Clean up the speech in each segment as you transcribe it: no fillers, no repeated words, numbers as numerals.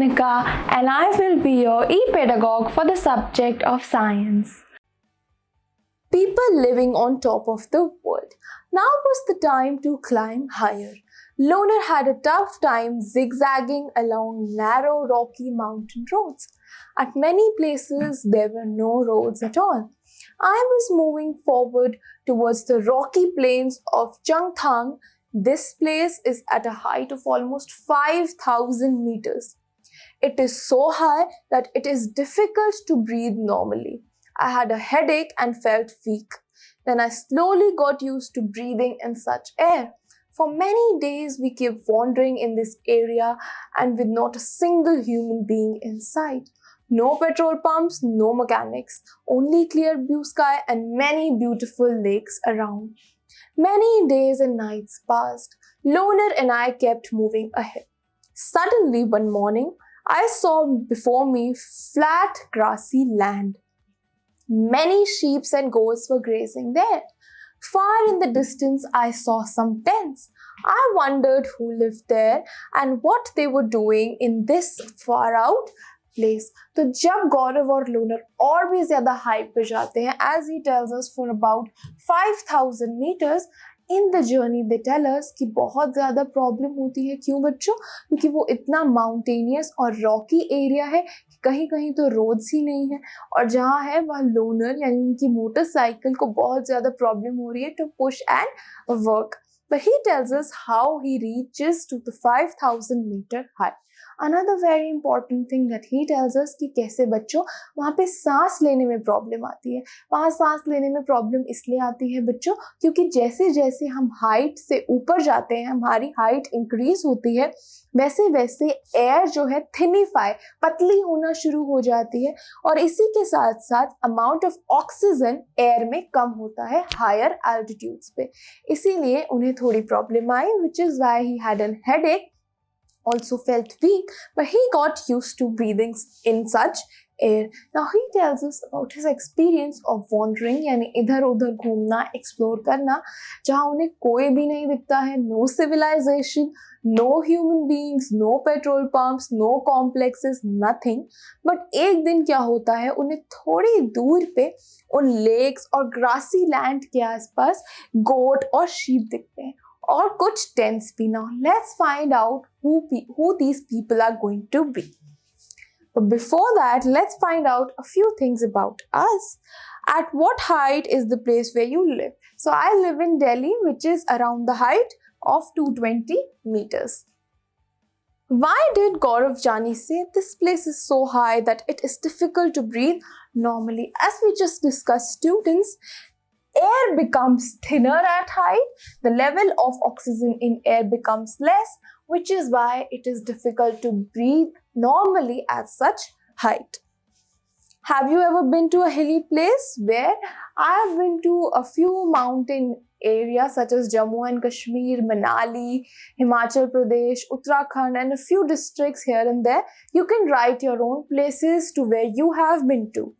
Kunika and I will be your ePedagogue for the subject of science. People living on top of the world. Now was the time to climb higher. Loner had a tough time zigzagging along narrow rocky mountain roads. At many places there were no roads at all. I was moving forward towards the rocky plains of Changthang. This place is at a height of almost 5,000 meters. It is so high that it is difficult to breathe normally. I had a headache and felt weak. Then I slowly got used to breathing in such air. For many days we kept wandering in this area and with not a single human being in sight. No petrol pumps, no mechanics, only clear blue sky and many beautiful lakes around. Many days and nights passed. Loner and I kept moving ahead. Suddenly one morning, I saw before me flat grassy land. Many sheep and goats were grazing there. Far in the distance, I saw some tents. I wondered who lived there and what they were doing in this far out place. तो जब गौरव और loner और भी ज़्यादा height पे जाते हैं, as he tells us for about 5,000 meters, in the journey they tell us कि बहुत ज़्यादा प्रॉब्लम होती है. क्यों बच्चों? क्योंकि वो इतना माउंटेनियस और रॉकी एरिया है कि कहीं कहीं तो रोड्स ही नहीं है और जहाँ है वह लोनर यानी उनकी मोटरसाइकिल को बहुत ज़्यादा प्रॉब्लम हो रही है to push and work. But he tells us how he reaches to the 5,000 meter height. Another very important thing that he tells us कि कैसे बच्चों वहाँ पे सांस लेने में प्रॉब्लम आती है. वहाँ सांस लेने में प्रॉब्लम इसलिए आती है बच्चों क्योंकि जैसे जैसे हम हाइट से ऊपर जाते हैं, हमारी हाइट इंक्रीज होती है, वैसे वैसे एयर जो है थिनिफाई, पतली होना शुरू हो जाती है और इसी के साथ साथ अमाउंट ऑफ ऑक्सीजन एयर में कम होता है हायर एल्टीट्यूड्स पे. इसीलिए उन्हें थोड़ी problem I, which is why he had an headache, also felt weak, but he got used to breathing in such air. Now he tells us about his experience of wandering, यानी इधर उधर घूमना, explore करना, जहाँ उन्हें कोई भी नहीं दिखता है, no civilization, no human beings, no petrol pumps, no complexes, nothing. But एक दिन क्या होता है, उन्हें थोड़ी दूर पे उन लेक्स और ग्रासी लैंड के आसपास गोट और शीप दिखते हैं और कुछ टेंट्स भी. Now let's find out who these people are going to be. But before that, let's find out a few things about us. At what height is the place where you live? So I live in Delhi, which is around the height of 220 meters. Why did Gaurav Jani say this place is so high that it is difficult to breathe normally? As we just discussed, students, air becomes thinner at height, the level of oxygen in air becomes less, which is why it is difficult to breathe normally at such height. Have you ever been to a hilly place? Where I have been to a few mountain areas such as Jammu and Kashmir, Manali, Himachal Pradesh, Uttarakhand and a few districts here and there. You can write your own places to where you have been to.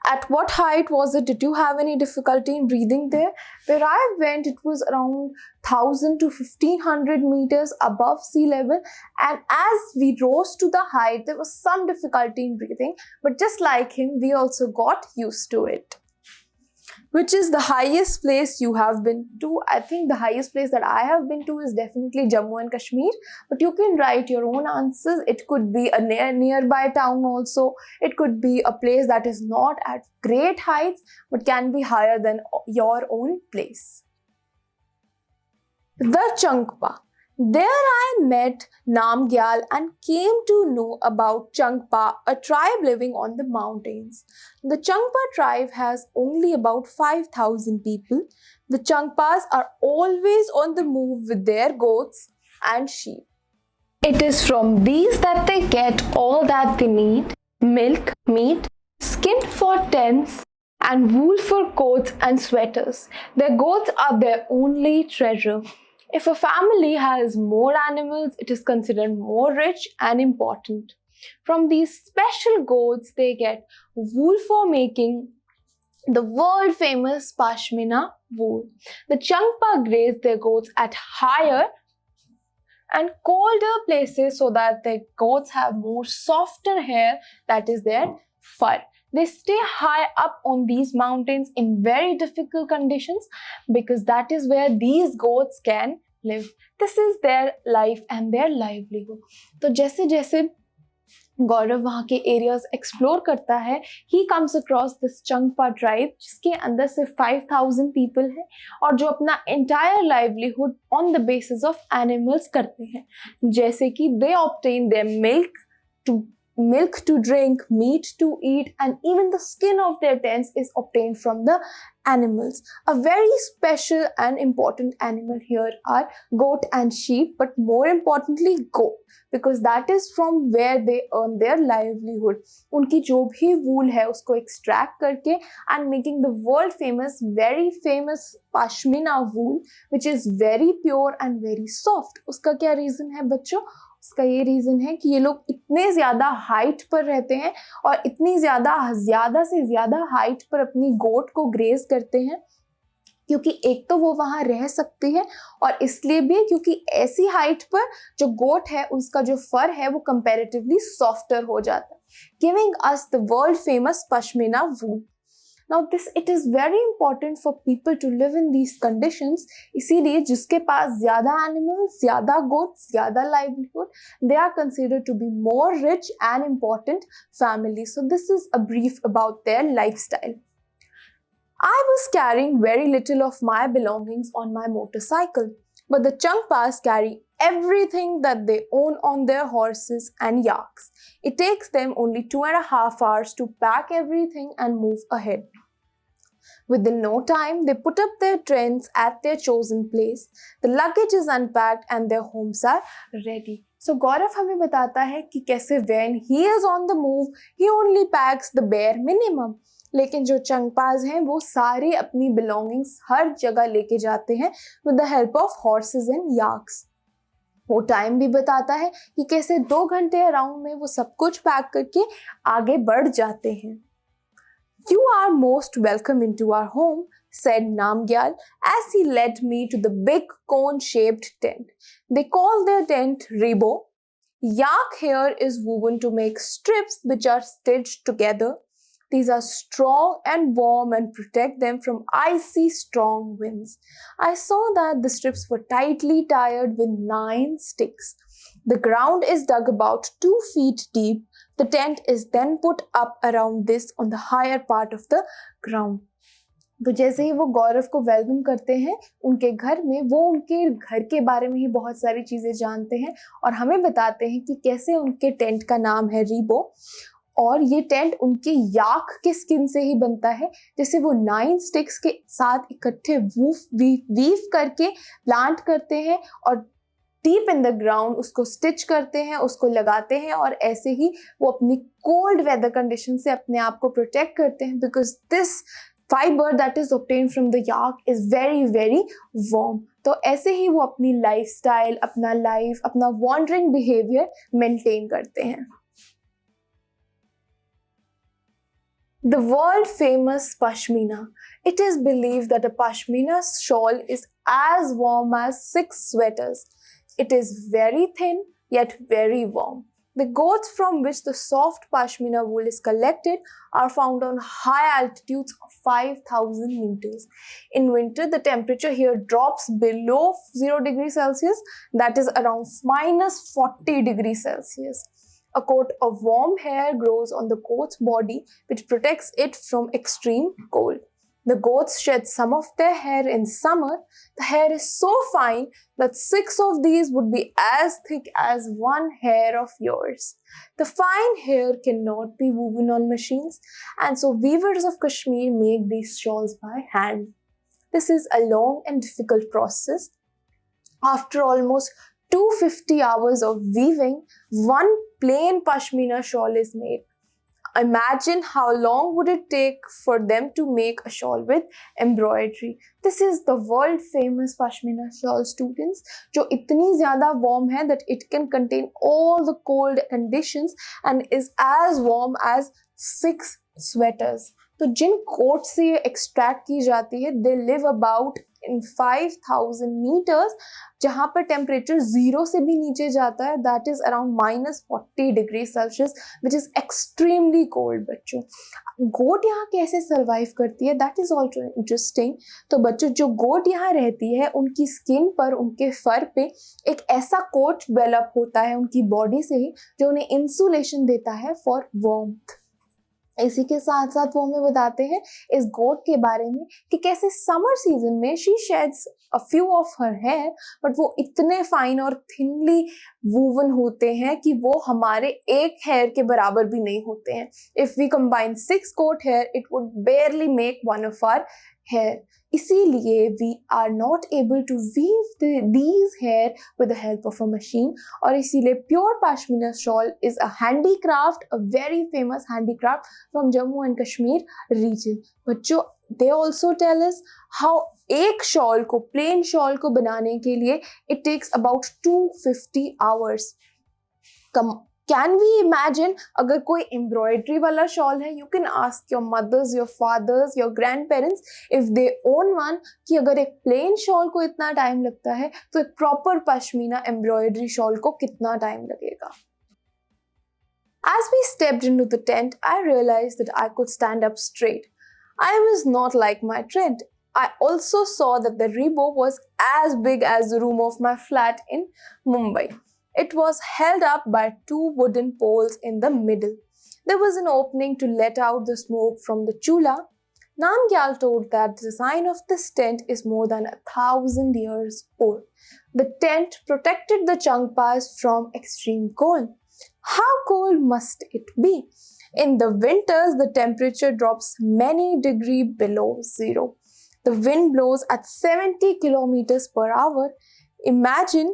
At what height was it? Did you have any difficulty in breathing there? Where I went, it was around 1,000 to 1,500 meters above sea level. And as we rose to the height, there was some difficulty in breathing. But just like him, we also got used to it. Which is the highest place you have been to? I think the highest place that I have been to is definitely Jammu and Kashmir. But you can write your own answers. It could be a nearby town also. It could be a place that is not at great heights but can be higher than your own place. The Changpa. There I met Namgyal and came to know about Changpa, a tribe living on the mountains. The Changpa tribe has only about 5,000 people. The Changpas are always on the move with their goats and sheep. It is from these that they get all that they need: milk, meat, skin for tents, and wool for coats and sweaters. Their goats are their only treasure. If a family has more animals, it is considered more rich and important. From these special goats, they get wool for making the world famous pashmina wool. The Changpa graze their goats at higher and colder places so that the goats have more softer hair, that is their fur. They stay high up on these mountains in very difficult conditions because that is where these goats can live. This is their life and their livelihood. तो जैसे जैसे गौरव वहाँ के areas explore करता है, he comes across this Changpa tribe जिसके अंदर सिर्फ 5000 पीपल हैं और जो अपना entire livelihood on the basis of animals करते हैं, जैसे कि they obtain their milk to drink, meat to eat, and even the skin of their tents is obtained from the animals. A very special and important animal here are goat and sheep, but more importantly goat, because that is from where they earn their livelihood. उनकी जो भी wool है उसको extract करके and making the world famous, very famous pashmina wool, which is very pure and very soft. उसका क्या reason है बच्चों? उसका ये रीज़न है कि ये लोग इतने ज़्यादा हाइट पर रहते हैं और इतनी ज़्यादा से ज़्यादा हाइट पर अपनी गोट को ग्रेज करते हैं, क्योंकि एक तो वो वहाँ रह सकती है और इसलिए भी क्योंकि ऐसी हाइट पर जो गोट है उसका जो फर है वो कंपैरेटिवली सॉफ्टर हो जाता है, giving us the world famous pashmina wool. Now it is very important for people to live in these conditions. इसीलिए जिसके पास ज़्यादा animals, ज़्यादा goats, ज़्यादा livelihood, they are considered to be more rich and important families. So this is a brief about their lifestyle. I was carrying very little of my belongings on my motorcycle, but the Changpas carry everything that they own on their horses and yaks. It takes them only 2.5 hours to pack everything and move ahead. Within no time, they put up their tents at their chosen place. The luggage is unpacked and their homes are ready. So Gaurav हमें बताता है कि कैसे when he is on the move, he only packs the bare minimum. लेकिन जो चंगपाज हैं वो सारे अपनी belongings हर जगह लेके जाते हैं with the help of horses and yaks. वो टाइम भी बताता है कि कैसे 2 घंटे अराउंड में वो सब कुछ पैक करके आगे बढ़ जाते हैं. You are most welcome into our home, said Namgyal as he led me to the big cone-shaped tent. They call their tent ribo. Yak hair is woven to make strips which are stitched together. These are strong and warm and protect them from icy strong winds. I saw that the strips were tightly tied with 9 sticks. The ground is dug about 2 feet deep. The tent is then put up around this on the higher part of the ground. तो जैसे ही वो गौरव को welcome करते हैं उनके घर में, वो उनके घर के बारे में ही बहुत सारी चीज़ें जानते हैं और हमें बताते हैं कि कैसे उनके टेंट का नाम है रीबो और ये टेंट उनके याक के स्किन से ही बनता है, जैसे वो 9 स्टिक्स के साथ इकट्ठे वीव करके प्लांट करते हैं और डीप इन द ग्राउंड उसको स्टिच करते हैं, उसको लगाते हैं और ऐसे ही वो अपनी कोल्ड वेदर कंडीशन से अपने आप को प्रोटेक्ट करते हैं, because this fibre that is obtain from the yak is very very warm. तो ऐसे ही वो अपनी लाइफस्टाइल, अपना लाइफ, अपना वॉन्डरिंग बिहेवियर मेंटेन करते हैं. The world famous pashmina. It is believed that a pashmina shawl is as warm as 6 sweaters. It is very thin yet very warm. The goats from which the soft pashmina wool is collected are found on high altitudes of 5,000 meters. In winter, the temperature here drops below 0 degrees Celsius, that is around minus 40 degrees Celsius. A coat of warm hair grows on the goat's body, which protects it from extreme cold. The goats shed some of their hair in summer. The hair is so fine that 6 of these would be as thick as 1 hair of yours. The fine hair cannot be woven on machines, and so weavers of Kashmir make these shawls by hand. This is a long and difficult process. After almost 250 hours of weaving, one plain pashmina shawl is made. Imagine how long would it take for them to make a shawl with embroidery. This is the world famous pashmina shawl, students, जो इतनी ज़्यादा warm है that it can contain all the cold conditions and is as warm as 6 sweaters. तो जिन coat से ये extract की जाती है, they live about in 5000 metres, जहाँ पर टेम्परेचर 0 से भी नीचे जाता है, that is around -40°C, which is extremely cold. बच्चों, गोट यहाँ कैसे सर्वाइव करती है, दैट इज ऑल्सो इंटरेस्टिंग। तो बच्चों, जो गोट यहाँ रहती है, उनकी स्किन पर, उनके फर पे एक ऐसा कोट डेवलप होता है उनकी बॉडी से ही, जो उन्हें इंसुलेशन देता है फॉर वार्मथ। इसी के साथ साथ वो हमें बताते हैं इस गोट के बारे में कि कैसे समर सीजन में she sheds a few of her hair, but वो इतने फाइन और थिनली वूवन होते हैं कि वो हमारे एक हेयर के बराबर भी नहीं होते हैं। If we combine 6 goat hair, it would barely make one of our hair. इसीलिए we are not able to weave these hair with the help of a machine. और इसीलिए pure pashmina shawl is a handicraft, a very famous handicraft from Jammu and Kashmir region. बच्चों, they also tell us how एक shawl को, plain shawl को बनाने के लिए it takes about 250 hours. Can we imagine, अगर कोई एम्ब्रॉयडरी वाला शॉल है, you can ask your mothers, your fathers, your grandparents if they own one, कि अगर एक प्लेन शॉल को इतना टाइम लगता है, तो एक प्रॉपर पश्मीना एम्ब्रॉयडरी शॉल को कितना टाइम लगेगा। As we stepped into the tent, I realized that I could stand up straight. I was not like my tent. I also saw that the rebo was as big as the room of my flat in Mumbai. It was held up by 2 wooden poles in the middle. There was an opening to let out the smoke from the chula. Namgyal told that the design of this tent is more than 1,000 years old. The tent protected the Changpas from extreme cold. How cold must it be? In the winters, the temperature drops many degrees below zero. The wind blows at 70 kilometers per hour. Imagine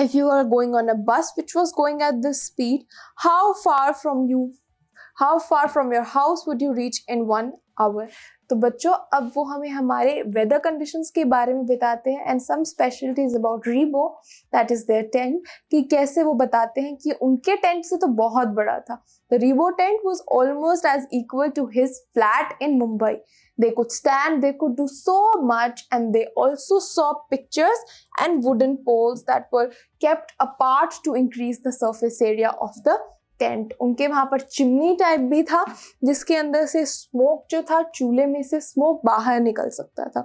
if you are going on a bus which was going at this speed, how far from your house would you reach in 1 hour? तो बच्चों, अब वो हमें हमारे weather conditions के बारे में बताते हैं and some specialities about Rebo, that is their tent, कि कैसे वो बताते हैं कि उनके टेंट से तो बहुत बड़ा था। The Rebo tent was almost as equal to his flat in Mumbai. They could stand, they could do so much, and they also saw pictures and wooden poles that were kept apart to increase the surface area of the tent. उनके वहां पर chimney type भी था, जिसके अंदर से smoke जो था, चूल्हे में से स्मोक बाहर निकल सकता था।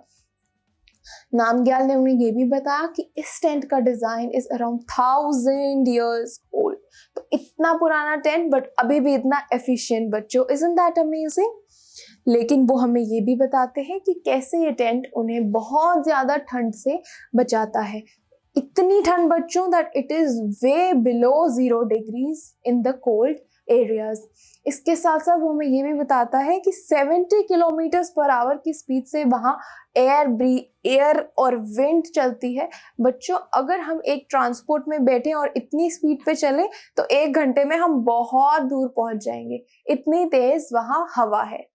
नामग्याल ने उन्हें ये भी बताया कि इस टेंट का design is around 1000 years old। तो इतना पुराना टेंट, बट अभी भी इतना एफिशिएंट। बच्चों, isn't that amazing? लेकिन वो हमें ये भी बताते हैं कि कैसे ये टेंट उन्हें बहुत ज्यादा ठंड से बचाता है। इतनी ठंड बच्चों, that it is way below 0 degrees in the cold areas. इसके साथ साथ वो हमें ये भी बताता है कि 70 किलोमीटर पर आवर की स्पीड से वहाँ एयर और विंड चलती है। बच्चों, अगर हम एक ट्रांसपोर्ट में बैठे और इतनी स्पीड पे चले, तो 1 घंटे में हम बहुत दूर पहुंच जाएंगे, इतनी तेज वहाँ हवा है।